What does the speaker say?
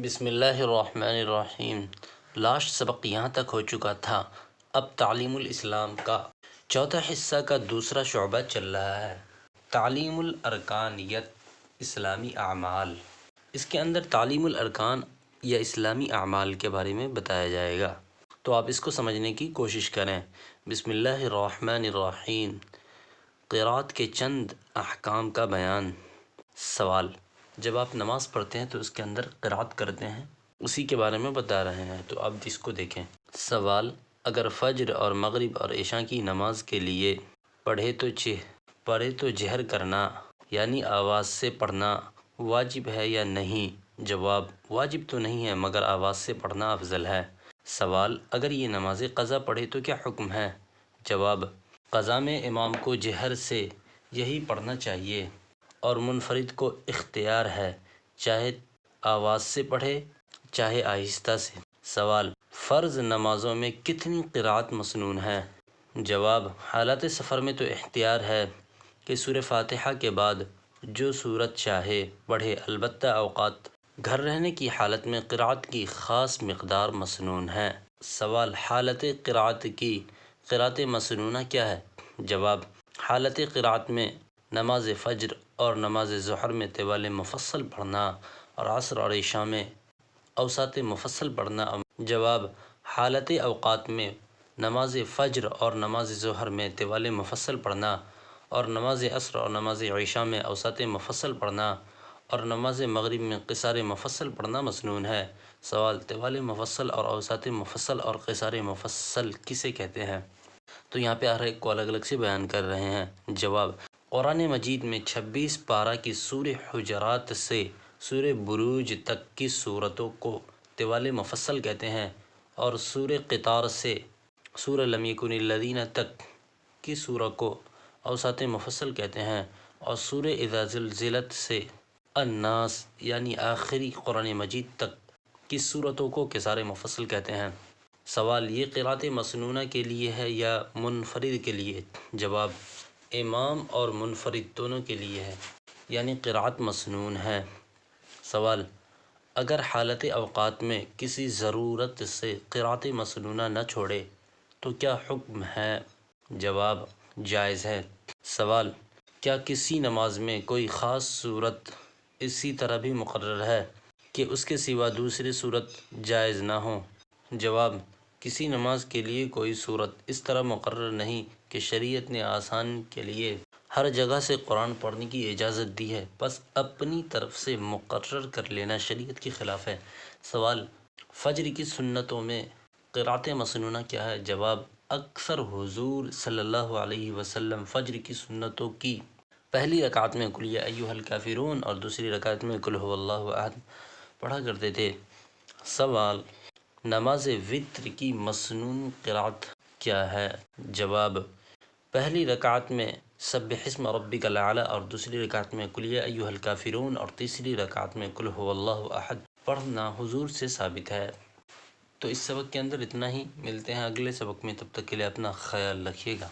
بسم اللہ الرحمن الرحیم۔ لاسٹ سبق یہاں تک ہو چکا تھا، اب تعلیم الاسلام کا چوتھا حصہ کا دوسرا شعبہ چل رہا ہے، تعلیم الارکان یا اسلامی اعمال۔ اس کے اندر تعلیم الارکان یا اسلامی اعمال کے بارے میں بتایا جائے گا، تو آپ اس کو سمجھنے کی کوشش کریں۔ بسم اللہ الرحمن الرحیم۔ قرات کے چند احکام کا بیان۔ سوال: جب آپ نماز پڑھتے ہیں تو اس کے اندر قرات کرتے ہیں، اسی کے بارے میں بتا رہے ہیں، تو آپ اس کو دیکھیں۔ سوال: اگر فجر اور مغرب اور عشاء کی نماز کے لیے پڑھے تو جہر کرنا یعنی آواز سے پڑھنا واجب ہے یا نہیں؟ جواب: واجب تو نہیں ہے مگر آواز سے پڑھنا افضل ہے۔ سوال: اگر یہ نماز قضا پڑھے تو کیا حکم ہے؟ جواب: قضا میں امام کو جہر سے یہی پڑھنا چاہیے اور منفرد کو اختیار ہے، چاہے آواز سے پڑھے چاہے آہستہ سے۔ سوال: فرض نمازوں میں کتنی قرات مسنون ہے؟ جواب: حالت سفر میں تو اختیار ہے کہ سورہ فاتحہ کے بعد جو سورت چاہے پڑھے، البتہ اوقات گھر رہنے کی حالت میں قرات کی خاص مقدار مسنون ہے۔ سوال: حالت قرات مسنونہ کیا ہے؟ جواب: حالت قرات میں نماز فجر اور نماز ظہر میں طوال مفصل پڑھنا اور عصر اور عشاء میں اوساط مفصل پڑھنا۔ جواب: حالت اوقات میں نماز فجر اور نماز ظہر میں طوال مفصل پڑھنا اور نماز عصر اور نماز عشاء میں اوساط مفصل پڑھنا اور نماز مغرب میں قصار مفصل پڑھنا مسنون ہے۔ سوال: طوال مفصل اور اوساط مفصل اور قصار مفصل کسے کہتے ہیں؟ تو یہاں پہ ہر ایک کو الگ الگ سے بیان کر رہے ہیں۔ جواب: قرآن مجید میں 26 پارہ کی سورہ حجرات سے سورہ بروج تک کی سورتوں کو طوال مفصل کہتے ہیں، اور سورہ قطار سے سورہ لم یکن الذین تک کی سورہ کو اوساط مفصل کہتے ہیں، اور سورہ اذا زلزلت سے الناس یعنی آخری قرآن مجید تک کی سورتوں کو قصار مفصل کہتے ہیں۔ سوال: یہ قرات مسنونہ کے لیے ہے یا منفرد کے لیے؟ جواب: امام اور منفرد دونوں کے لیے ہے، یعنی قرات مسنون ہے۔ سوال: اگر حالت اوقات میں کسی ضرورت سے قرات مسنونہ نہ چھوڑے تو کیا حکم ہے؟ جواب: جائز ہے۔ سوال: کیا کسی نماز میں کوئی خاص صورت اسی طرح بھی مقرر ہے کہ اس کے سوا دوسری صورت جائز نہ ہو؟ جواب: کسی نماز کے لیے کوئی صورت اس طرح مقرر نہیں کہ شریعت نے آسان کے لیے ہر جگہ سے قرآن پڑھنے کی اجازت دی ہے، بس اپنی طرف سے مقرر کر لینا شریعت کے خلاف ہے۔ سوال: فجر کی سنتوں میں قرات مسنونہ کیا ہے؟ جواب: اکثر حضور صلی اللہ علیہ وسلم فجر کی سنتوں کی پہلی رکعت میں قل یا ایھا الکافرون اور دوسری رکعت میں قل ھو اللہ احد پڑھا کرتے تھے۔ سوال: نماز وتر کی مسنون قرات کیا ہے؟ جواب: پہلی رکعت میں سبح اسم ربک الاعلی اور دوسری رکعت میں قل یا ایھا الکافرون اور تیسری رکعت میں قل ھو اللہ احد پڑھنا حضور سے ثابت ہے۔ تو اس سبق کے اندر اتنا ہی، ملتے ہیں اگلے سبق میں، تب تک کے لیے اپنا خیال رکھیے گا۔